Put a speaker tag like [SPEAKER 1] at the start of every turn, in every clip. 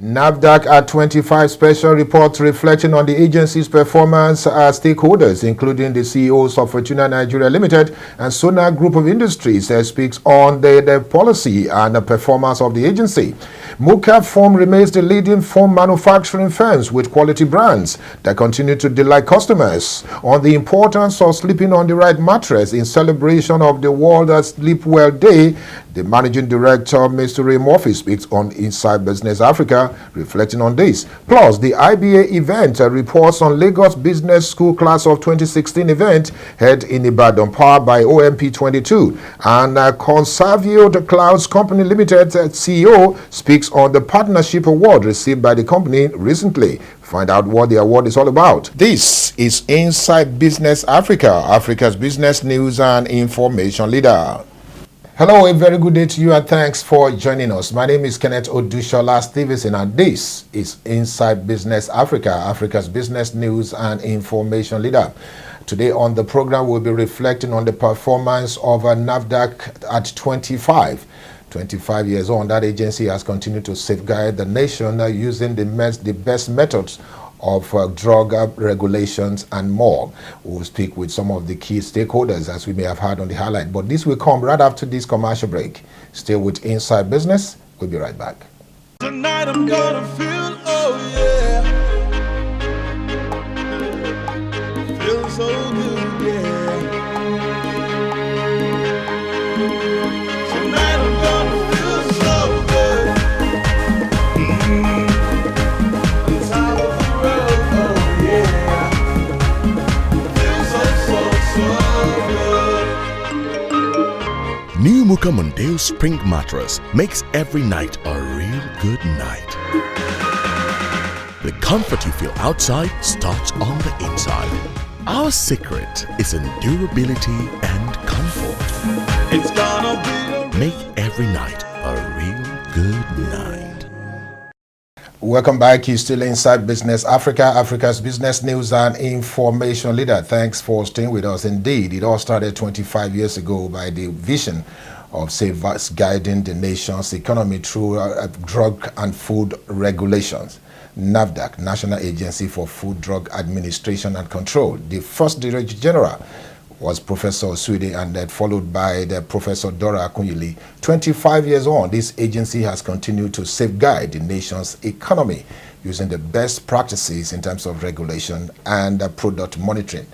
[SPEAKER 1] NAFDAC at 25 special reports reflecting on the agency's performance as stakeholders, including the CEOs of Fortuna Nigeria Limited and Sona Group of Industries, speaks on the policy and the performance of the agency. Muka Foam remains the leading foam manufacturing firms with quality brands that continue to delight customers. On the importance of sleeping on the right mattress in celebration of the World Sleep Well Day, the Managing Director, Mr. Ray Murphy, speaks on Inside Business Africa, reflecting on this. Plus, the IBA event reports on Lagos Business School Class of 2016 event held in Ibadan, powered by OMP22. And Consavio the Clouds Company Limited CEO speaks on the partnership award received by the company recently. Find out what the award is all about. This is Inside Business Africa, Africa's business news and information leader. Hello, a very good day to you and thanks for joining us. My name is Kenneth Odushola Stevenson and this is Inside Business Africa, Africa's business news and information leader. Today on the program, we'll be reflecting on the performance of NAFDAC at 25 years on. That agency has continued to safeguard the nation using the best methods of drug regulations and more. We'll speak with some of the key stakeholders as we may have heard on the highlight, but this will come right after this commercial break. Stay with Inside Business. We'll be right back.
[SPEAKER 2] Tonight I'm gonna feel, oh yeah, feel so good, yeah. Tonight I'm gonna feel so good.
[SPEAKER 3] New Muka Mondeo Spring Mattress makes every night a real good night. The comfort you feel outside starts on the inside. Our secret is in durability and comfort.
[SPEAKER 2] It's gonna be
[SPEAKER 3] Make every night a real good night.
[SPEAKER 1] Welcome back. You're still Inside Business Africa, Africa's business news and information leader. Thanks for staying with us. Indeed, it all started 25 years ago by the vision of safeguarding the nation's economy through drug and food regulations. NAFDAC, National Agency for Food, Drug Administration and Control. The first Director General was Professor Osude and then followed by the Professor Dora Akunyili. 25 years on, this agency has continued to safeguard the nation's economy using the best practices in terms of regulation and product monitoring.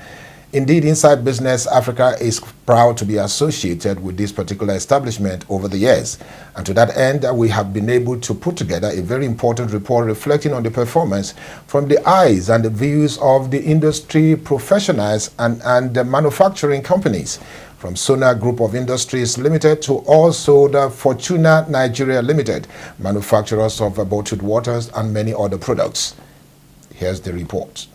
[SPEAKER 1] Indeed, Inside Business Africa is proud to be associated with this particular establishment over the years. And to that end, we have been able to put together a very important report reflecting on the performance from the eyes and the views of the industry professionals and the manufacturing companies, from Sona Group of Industries Limited to also the Fortuna Nigeria Limited, manufacturers of bottled waters and many other products. Here's the report.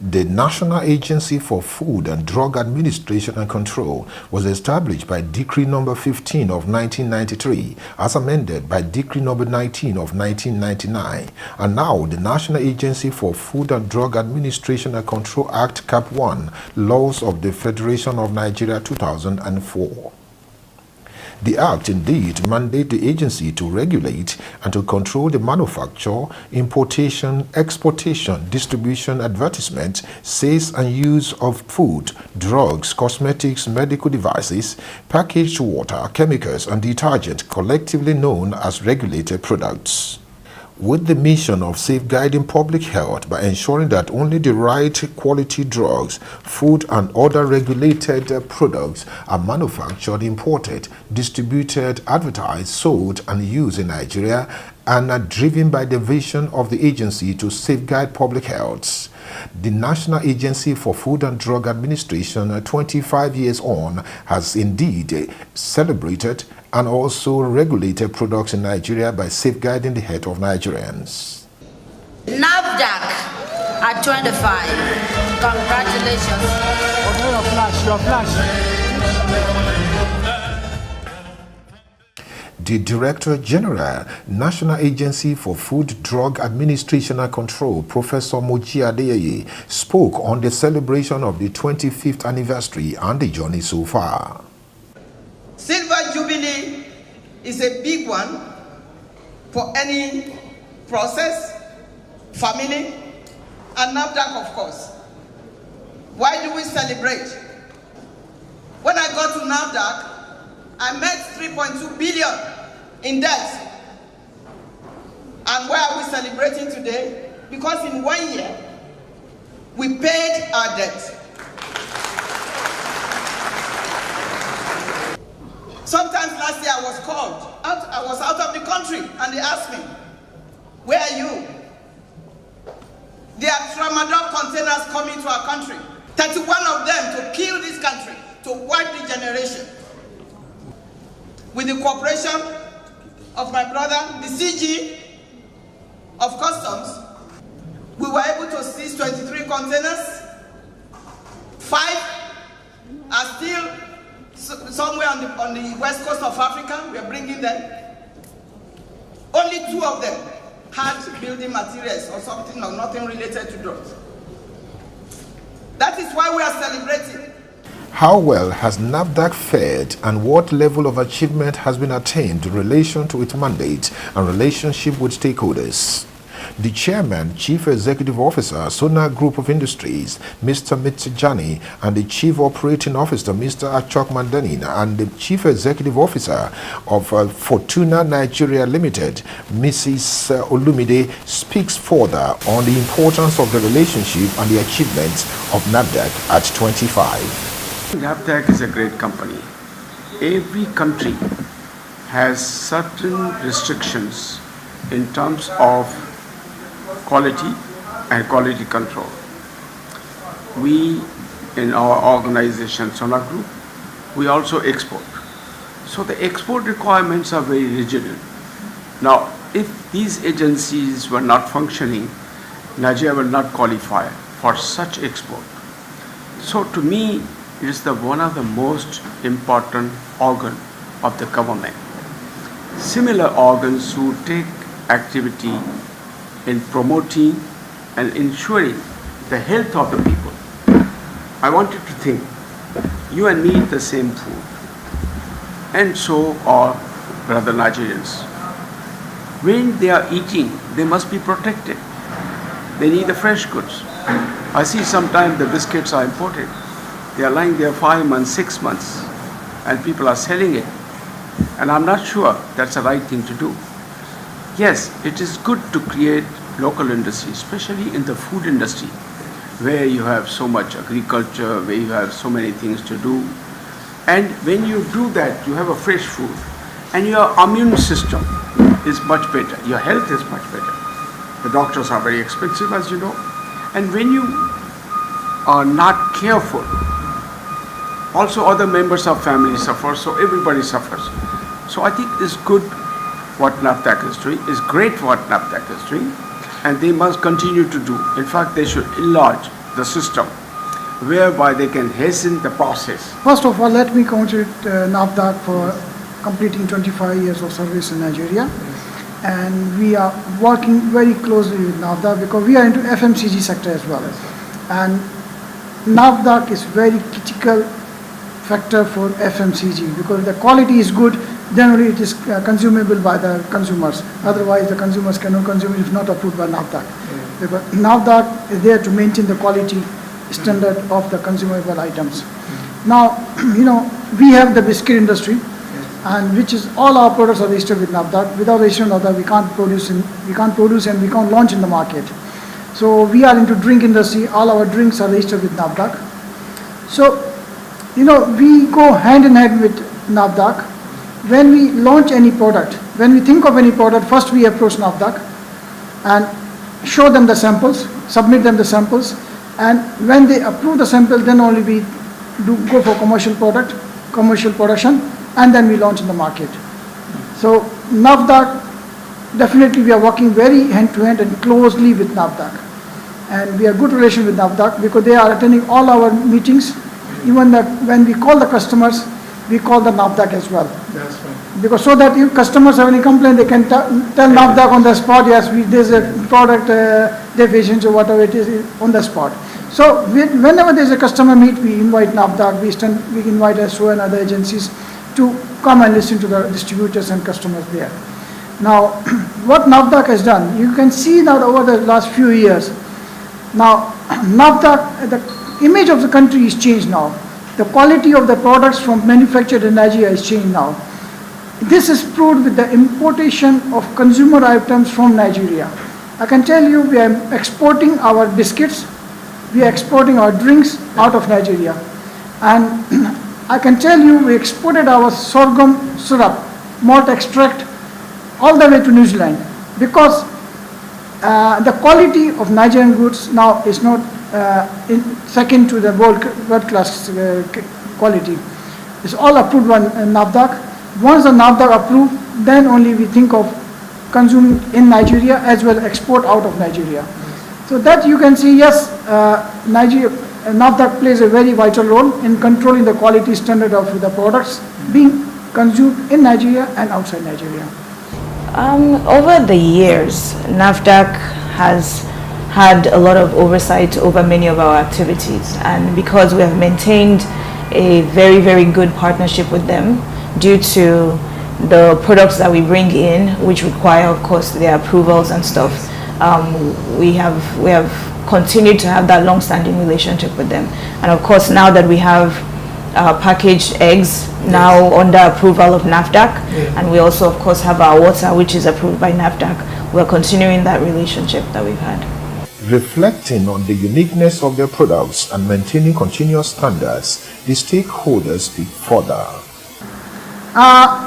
[SPEAKER 1] The National Agency for Food and Drug Administration and Control was established by Decree No. 15 of 1993, as amended by Decree No. 19 of 1999, and now the National Agency for Food and Drug Administration and Control Act Cap 1, Laws of the Federation of Nigeria 2004. The Act indeed mandates the agency to regulate and to control the manufacture, importation, exportation, distribution, advertisement, sales and use of food, drugs, cosmetics, medical devices, packaged water, chemicals and detergent, collectively known as regulated products, with the mission of safeguarding public health by ensuring that only the right quality drugs, food and other regulated products are manufactured, imported, distributed, advertised, sold and used in Nigeria, and are driven by the vision of the agency to safeguard public health. The National Agency for Food and Drug Administration, 25 years on, has indeed celebrated and also regulated products in Nigeria by safeguarding the health of Nigerians.
[SPEAKER 4] NAFDAC at 25. Congratulations.
[SPEAKER 2] your flash.
[SPEAKER 1] The Director General, National Agency for Food, Drug Administration and Control, Professor Moji Adeyeye, spoke on the celebration of the 25th anniversary and the journey so far.
[SPEAKER 5] Silver Jubilee is a big one for any process, family, and NAFDAC, of course. Why do we celebrate? When I got to NAFDAC, I met 3.2 billion in debt. And why are we celebrating today? Because in 1 year, we paid our debt. Sometimes last year I was called. I was out of the country and they asked me, where are you? There are tramadol containers coming to our country. 31 of them to kill this country, to wipe the generation. With the cooperation of my brother, the CG of Customs, we were able to seize 23 containers. 5 are still somewhere on the west coast of Africa. We are bringing them. Only 2 of them had building materials or something or nothing related to drugs. That is why we are celebrating.
[SPEAKER 1] How well has NAFDAC fared and what level of achievement has been attained in relation to its mandate and relationship with stakeholders? The Chairman, Chief Executive Officer, Sona Group of Industries, Mr. Mitsijani, and the Chief Operating Officer, Mr. Achok Mandanin, and the Chief Executive Officer of Fortuna Nigeria Limited, Mrs. Olumide, speaks further on the importance of the relationship and the achievements of NAFDAC at 25.
[SPEAKER 6] NAFDAC is a great company. Every country has certain restrictions in terms of quality and quality control. We, in our organization, Sona Group, we also export. So the export requirements are very rigid. Now, if these agencies were not functioning, Nigeria will not qualify for such export. So to me, it is one of the most important organ of the government. Similar organs who take activity in promoting and ensuring the health of the people. I want you to think, you and me eat the same food, and so are brother Nigerians. When they are eating, they must be protected. They need the fresh goods. I see sometimes the biscuits are imported. They are lying there 5 months, 6 months, and people are selling it. And I'm not sure that's the right thing to do. Yes, it is good to create local industry, especially in the food industry, where you have so much agriculture, where you have so many things to do. And when you do that, you have a fresh food, and your immune system is much better. Your health is much better. The doctors are very expensive, as you know. And when you are not careful, also other members of family suffer, so everybody suffers. So I think it's good what NAFDAC is doing, it's great what NAFDAC is doing, and they must continue to do. In fact, they should enlarge the system whereby they can hasten the process.
[SPEAKER 7] First of all, let me congratulate NAFDAC for completing 25 years of service in Nigeria. And we are working very closely with NAFDAC because we are into FMCG sector as well. And NAFDAC is very critical factor for FMCG because the quality is good, generally it is consumable by the consumers. Otherwise the consumers cannot consume it if not approved by NAFDAC. Because NAFDAC is there to maintain the quality standard of the consumable items. Now, we have the biscuit industry, and which is all our products are registered with NAFDAC. Without registration of NAFDAC, we can't produce and we can't launch in the market. So we are into drink industry. All our drinks are registered with NAFDAC. So, we go hand in hand with NAFDAC. When we launch any product, when we think of any product, first we approach NAFDAC and show them the samples, submit them the samples, and when they approve the sample, then only we go for commercial production, and then we launch in the market. So NAFDAC, definitely we are working very hand to hand and closely with NAFDAC. And we have good relation with NAFDAC because they are attending all our meetings. Even when we call the customers, we call the NAFDAC as well. That's right. Because so that if customers have any complaint, they can tell NAFDAC on the spot, yes, there's a product deficiency or whatever it is on the spot. So whenever there's a customer meet, we invite NAFDAC, we invite SO and other agencies to come and listen to the distributors and customers there. Now, what NAFDAC has done, you can see that over the last few years. Now, NAFDAC, the image of the country is changed now. The quality of the products from manufactured in Nigeria is changed now. This is proved with the importation of consumer items from Nigeria. I can tell you we are exporting our biscuits, we are exporting our drinks out of Nigeria. And I can tell you we exported our sorghum syrup, malt extract, all the way to New Zealand, because the quality of Nigerian goods now is not second to the world-class quality. It's all approved by NAFDAC. Once the NAFDAC approved, then only we think of consuming in Nigeria as well as export out of Nigeria. So that you can see, yes, NAFDAC plays a very vital role in controlling the quality standard of the products being consumed in Nigeria and outside Nigeria.
[SPEAKER 8] Over the years, NAFDAC has had a lot of oversight over many of our activities, and because we have maintained a very, very good partnership with them due to the products that we bring in, which require, of course, their approvals and stuff, we have continued to have that long-standing relationship with them. And of course, now that we have packaged eggs now under approval of NAFDAC, and we also of course have our water which is approved by NAFDAC, we're continuing that relationship that we've had.
[SPEAKER 1] Reflecting on the uniqueness of their products and maintaining continuous standards, the stakeholders speak further.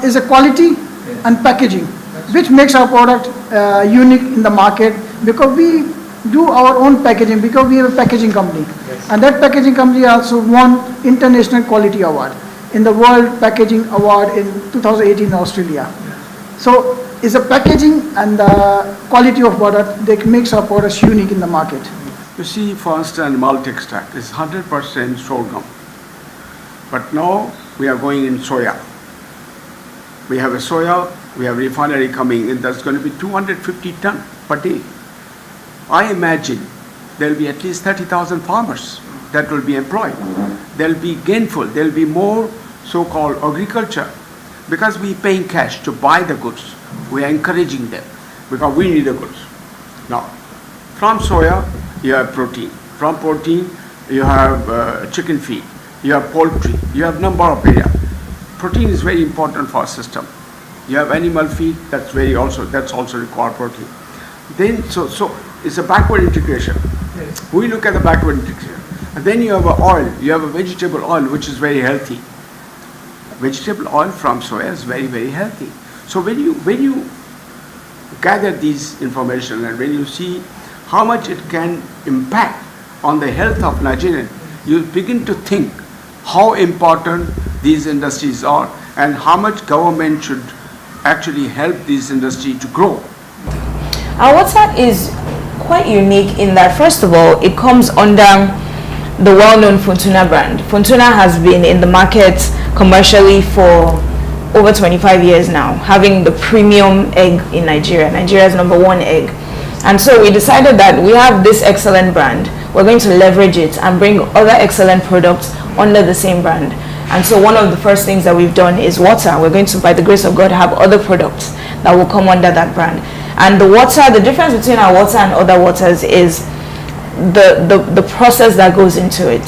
[SPEAKER 7] Is a quality and packaging, which makes our product unique in the market, because we do our own packaging, because we have a packaging company. And that packaging company also won International Quality Award in the World Packaging Award in 2018 in Australia. So it's a packaging and the quality of product that makes our products unique in the market.
[SPEAKER 6] You see, for instance, malt extract is 100% sorghum. But now we are going in soya. We have a soya, we have refinery coming in, that's going to be 250 tons per day. I imagine there will be at least 30,000 farmers that will be employed. They'll be gainful, there'll be more so-called agriculture, because we're paying cash to buy the goods. We are encouraging them because we need the goods. Now, from soya, you have protein. From protein, you have chicken feed, you have poultry, you have number of areas. Protein is very important for our system. You have animal feed, that's also required protein. Then, so it's a backward integration. Yes. We look at the backward integration. And then you have an oil, you have a vegetable oil which is very healthy. Vegetable oil from soya is very, very healthy. So when you gather these information and when you see how much it can impact on the health of Nigerians, you begin to think how important these industries are and how much government should actually help this industry to grow.
[SPEAKER 8] Our water is quite unique in that, first of all, it comes under the well-known Funtuna brand. Funtuna has been in the market commercially for over 25 years now, having the premium egg in Nigeria, Nigeria's #1 egg. And so we decided that we have this excellent brand, we're going to leverage it and bring other excellent products under the same brand. And so one of the first things that we've done is water. We're going to, by the grace of God, have other products that will come under that brand. And the water, the difference between our water and other waters is the process that goes into it.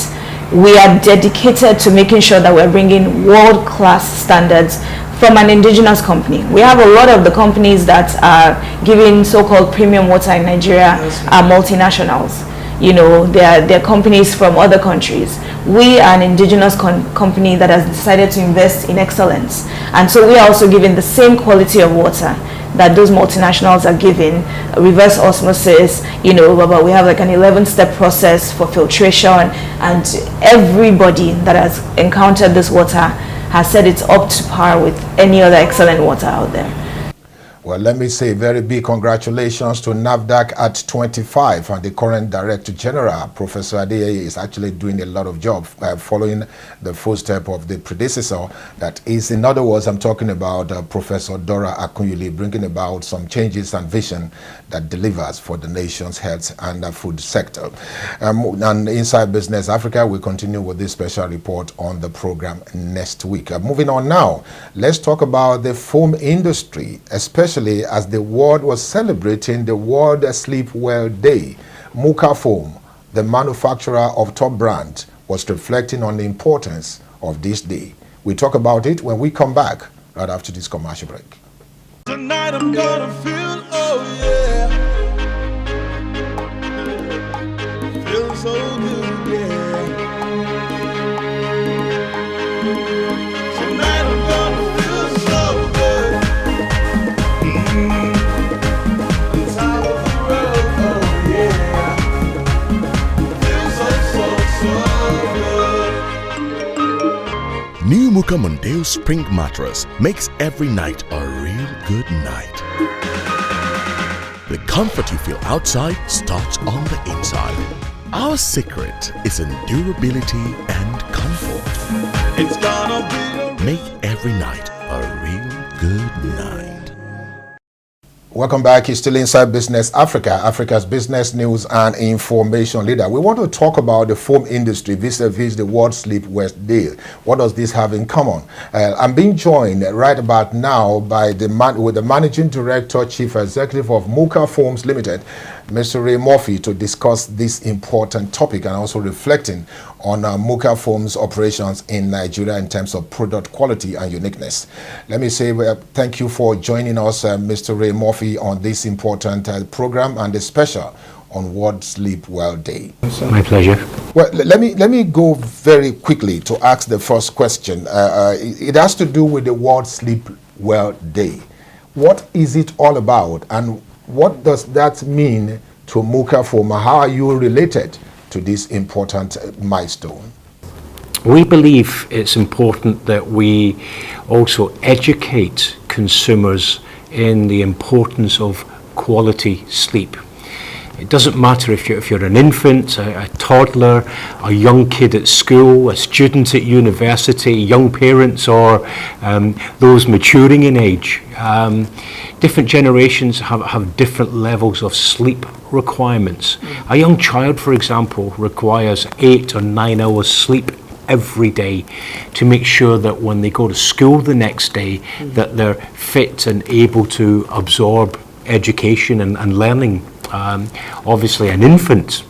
[SPEAKER 8] We are dedicated to making sure that we're bringing world-class standards from an indigenous company. We have a lot of the companies that are giving so-called premium water in Nigeria are multinationals. You know, they're companies from other countries. We are an indigenous company that has decided to invest in excellence. And so we are also giving the same quality of water that those multinationals are giving, reverse osmosis, you know, but we have like an 11-step process for filtration, and everybody that has encountered this water has said it's up to par with any other excellent water out there.
[SPEAKER 1] Well, let me say very big congratulations to NAFDAC at 25, and the current Director General, Professor Adeyeye, is actually doing a lot of job following the footstep of the predecessor. That is, in other words, I'm talking about Professor Dora Akunyili, bringing about some changes and vision that delivers for the nation's health and food sector. And Inside Business Africa, we continue with this special report on the program next week. Moving on now, let's talk about the foam industry, especially especially as the world was celebrating the World Sleep Well Day. Muka Foam, the manufacturer of Top Brand, was reflecting on the importance of this day. We talk about it when we come back right after this commercial break.
[SPEAKER 2] Tonight I'm gonna feel, oh yeah. Feel so good, yeah. Tonight I'm gonna feel so good. On top of the world, oh yeah. Feel so good.
[SPEAKER 3] New Muka Mondeo Spring Mattress makes every night a real good night. The comfort you feel outside starts on the inside. Our secret is in durability and comfort.
[SPEAKER 2] It's gonna be a
[SPEAKER 3] Make every night a real good night.
[SPEAKER 1] Welcome back. You're still inside Business Africa, Africa's business news and information leader. We want to talk about the foam industry vis-a-vis the World Sleep Well Day. What does this have in common? I'm being joined right about now by with the Managing Director, Chief Executive of Muka Foams Limited, Mr. Ray Murphy, to discuss this important topic and also reflecting on Muka Foam's operations in Nigeria in terms of product quality and uniqueness. Let me say thank you for joining us, Mr. Ray Murphy, on this important program and the special on World Sleep Well Day.
[SPEAKER 9] My pleasure.
[SPEAKER 1] Well, let me go very quickly to ask the first question. It has to do with the World Sleep Well Day. What is it all about, and what does that mean to Muka Foam? How are you related to this important milestone?
[SPEAKER 9] We believe it's important that we also educate consumers in the importance of quality sleep. It doesn't matter if you're an infant, a toddler, a young kid at school, a student at university, young parents, or those maturing in age. Different generations have different levels of sleep requirements. A young child, for example, requires 8 or 9 hours sleep every day to make sure that when they go to school the next day that they're fit and able to absorb education and learning. Obviously an infant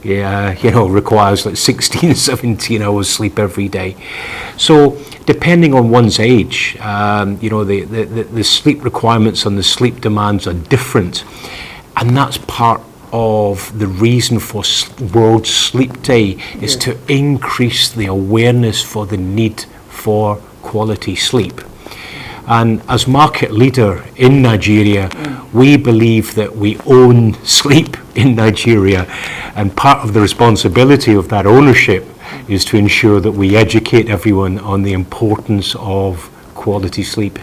[SPEAKER 9] requires like 16, 17 hours sleep every day. So depending on one's age, the sleep requirements and the sleep demands are different, and that's part of the reason for World Sleep Day is to increase the awareness for the need for quality sleep. And as market leader in Nigeria, we believe that we own sleep in Nigeria, and part of the responsibility of that ownership is to ensure that we educate everyone on the importance of quality sleep.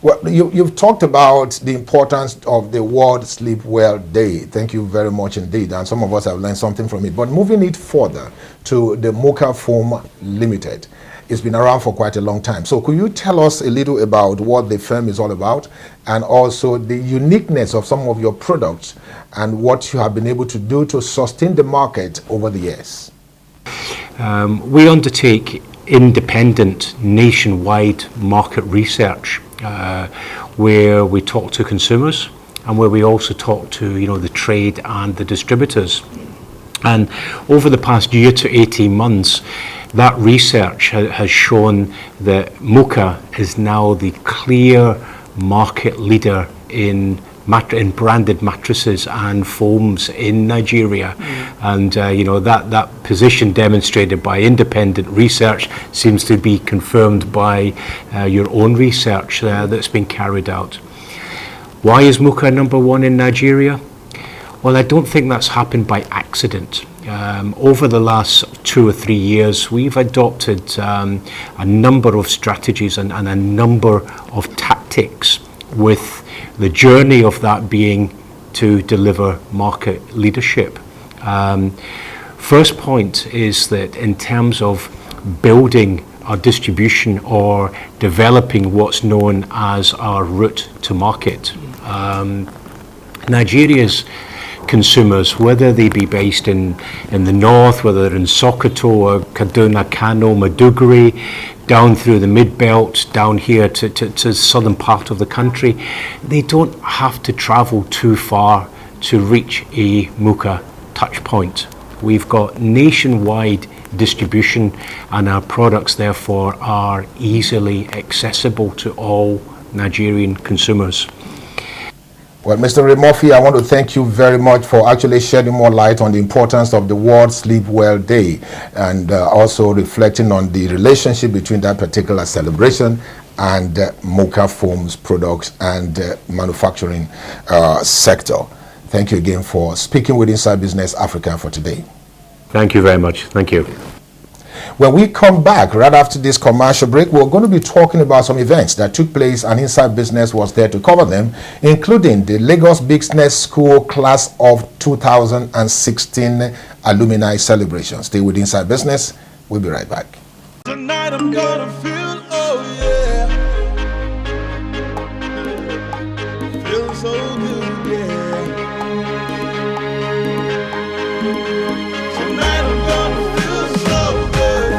[SPEAKER 1] Well, you've talked about the importance of the World Sleep Well Day. Thank you very much indeed, and some of us have learned something from it. But moving it further to the Muka Foam Limited, it's been around for quite a long time. So could you tell us a little about what the firm is all about, and also the uniqueness of some of your products and what you have been able to do to sustain the market over the years?
[SPEAKER 9] We undertake independent nationwide market research where we talk to consumers and where we also talk to the trade and the distributors. And over the past year to 18 months, that research has shown that Muka is now the clear market leader in branded mattresses and foams in Nigeria. And that position demonstrated by independent research seems to be confirmed by your own research that's been carried out. Why is Muka number one in Nigeria? Well, I don't think that's happened by accident. Over the last 2 or 3 years, we've adopted a number of strategies and a number of tactics, with the journey of that being to deliver market leadership. First point is that in terms of building our distribution or developing what's known as our route to market, Nigeria's consumers, whether they be based in the north, whether they're in Sokoto or Kaduna, Kano, Maiduguri, down through the mid-belt, down here to the southern part of the country, they don't have to travel too far to reach a MUCA touch point. We've got nationwide distribution, and our products therefore are easily accessible to all Nigerian consumers.
[SPEAKER 1] Well, Mr. Ray Murphy, I want to thank you very much for actually shedding more light on the importance of the World Sleep Well Day, and also reflecting on the relationship between that particular celebration and MUCA Foams products and manufacturing sector. Thank you again for speaking with Inside Business Africa for today.
[SPEAKER 9] Thank you very much. Thank you.
[SPEAKER 1] When we come back right after this commercial break, we're going to be talking about some events that took place, and Inside Business was there to cover them, including the Lagos Business School Class of 2016 Alumni Celebration. Stay with Inside Business. We'll be right back.
[SPEAKER 2] Tonight I'm gonna feel, oh yeah. Feel so good, yeah. Tonight I'm gonna feel so good.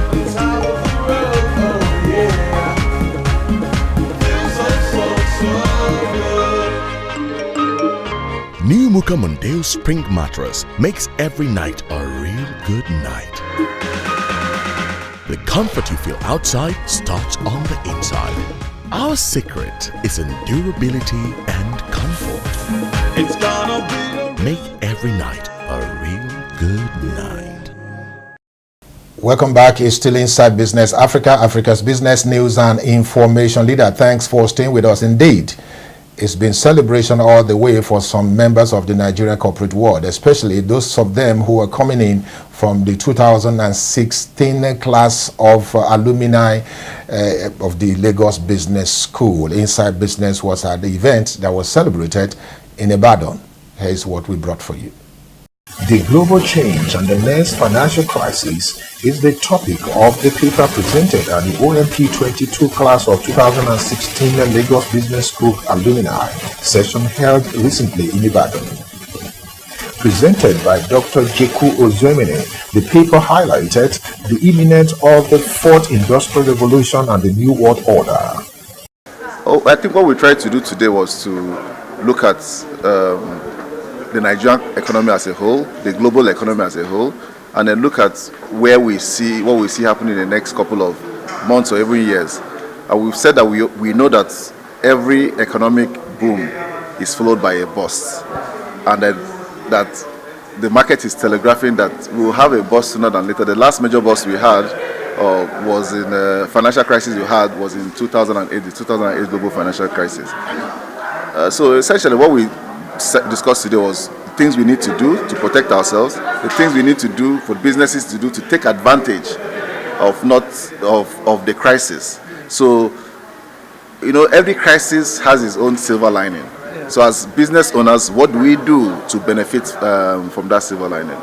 [SPEAKER 2] On top of the world, oh yeah. Feel so good.
[SPEAKER 3] New MUCA Mondale Spring Mattress makes every night a real good night. The comfort you feel outside starts on the inside. Our secret is in durability and comfort.
[SPEAKER 2] It's gonna be
[SPEAKER 3] Make every night a real good night.
[SPEAKER 1] Welcome back. It's still Inside Business Africa, Africa's business news and information leader. Thanks for staying with us. Indeed, it's been celebration all the way for some members of the Nigerian corporate world, especially those of them who are coming in from the 2016 class of alumni of the Lagos Business School. Inside Business was at the event that was celebrated in Ibadan. Here's what we brought for you. The global change and the next financial crisis is the topic of the paper presented at the OMP 22 class of 2016 Lagos Business School alumni session held recently in Ibadan. Presented by Dr. Jeku Ozemene, the paper highlighted the imminence of the fourth industrial revolution and the new world order.
[SPEAKER 10] I think what we tried to do today was to look at the Nigerian economy as a whole, the global economy as a whole, and then look at what we see happening in the next couple of months or even years. And we've said that we know that every economic boom is followed by a bust, and that the market is telegraphing that we will have a bust sooner than later. The last major bust we had was in the financial crisis we had was in 2008, the 2008 global financial crisis. So essentially what we discussed today was the things we need to do to protect ourselves, the things we need to do for businesses to do to take advantage of the crisis. So, every crisis has its own silver lining. So as business owners, what do we do to benefit from that silver lining?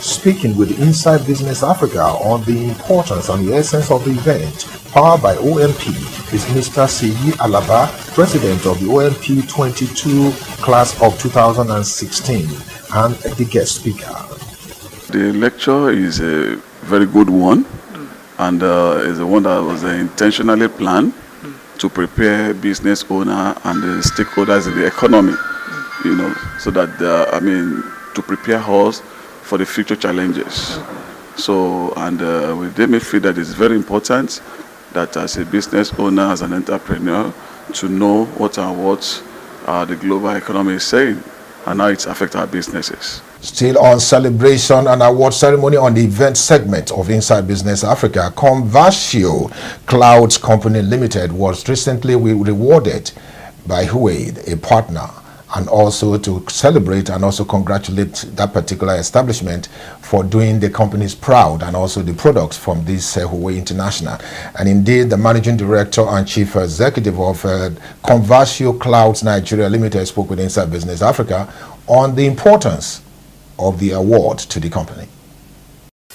[SPEAKER 1] Speaking with Inside Business Africa on the importance and the essence of the event, powered by OMP, is Mr. Seyi Alaba, President of the OMP 22 class of 2016, and the guest speaker.
[SPEAKER 11] The lecture is a very good one, and is a one that was intentionally planned to prepare business owner and the stakeholders in the economy, so that to prepare us for the future challenges. So, and they may feel that it's very important that as a business owner, as an entrepreneur, to know what the global economy is saying and how it affects our businesses.
[SPEAKER 1] Still on celebration and award ceremony on the event segment of Inside Business Africa, Conversio Clouds Company Limited was recently rewarded by Huawei, a partner, and also to celebrate and also congratulate that particular establishment for doing the companies proud and also the products from this Huawei International. And indeed, the managing director and chief executive of Conversio Clouds Nigeria Limited spoke with Inside Business Africa on the importance of the award to the company.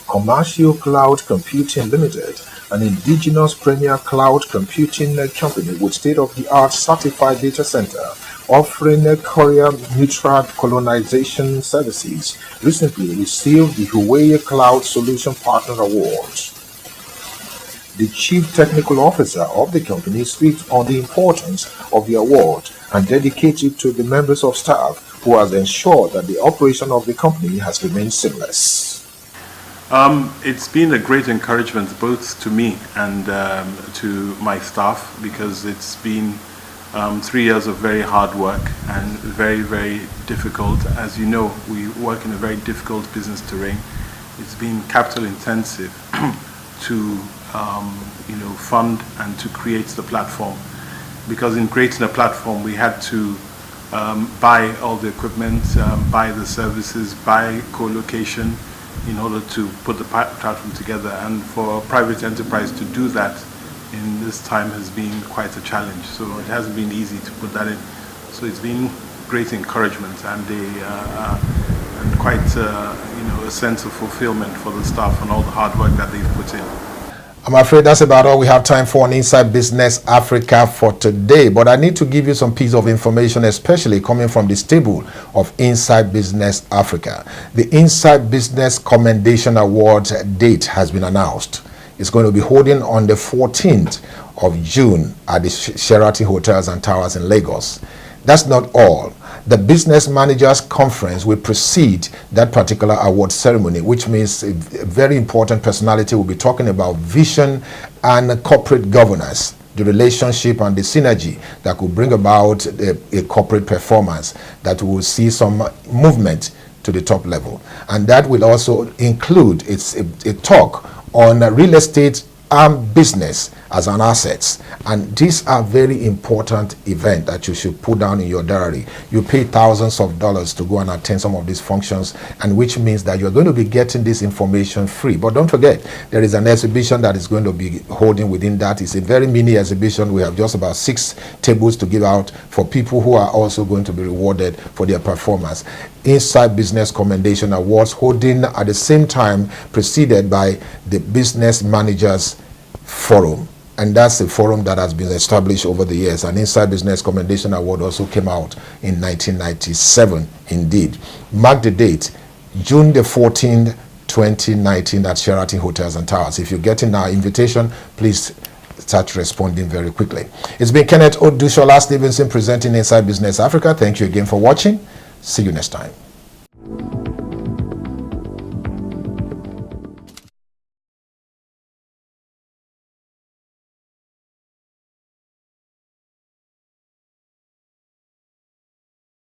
[SPEAKER 1] Conversio Cloud Computing Limited, an indigenous premier cloud computing company with state-of-the-art certified data center, offering a career-neutral colonization services, recently received the Huawei Cloud Solution Partner Award. The Chief Technical Officer of the company speaks on the importance of the award and dedicates it to the members of staff who has ensured that the operation of the company has remained seamless.
[SPEAKER 12] It's been a great encouragement both to me and to my staff, because it's been 3 years of very hard work and very, very difficult. As you know, we work in a very difficult business terrain. It's been capital intensive to fund and to create the platform, because in creating a platform we had to buy all the equipment, buy the services, buy co-location in order to put the platform together. And for a private enterprise to do that in this time has been quite a challenge. So it hasn't been easy to put that in. So it's been great encouragement and quite a sense of fulfillment for the staff and all the hard work that they've put in.
[SPEAKER 1] I'm afraid that's about all we have time for on Inside Business Africa for today. But I need to give you some piece of information, especially coming from the stable of Inside Business Africa. The Inside Business Commendation Awards date has been announced. It's going to be holding on the 14th of June at the Sheraton Hotels and Towers in Lagos. That's not all. The Business Managers Conference will precede that particular award ceremony, which means a very important personality will be talking about vision and corporate governance, the relationship and the synergy that could bring about a corporate performance that will see some movement to the top level. And that will also include a talk on real estate and business as an asset. And these are very important events that you should put down in your diary. You pay thousands of dollars to go and attend some of these functions, and which means that you're going to be getting this information free. But don't forget, there is an exhibition that is going to be holding within that. It's a very mini exhibition. We have just about 6 tables to give out for people who are also going to be rewarded for their performance. Inside Business Commendation Awards holding at the same time, preceded by the Business Managers Forum. And that's a forum that has been established over the years. An Inside Business Commendation Award also came out in 1997, indeed. Mark the date, June the 14th, 2019 at Sheraton Hotels and Towers. If you're getting our invitation, please start responding very quickly. It's been Kenneth Odushola Stevenson presenting Inside Business Africa. Thank you again for watching. See you next time.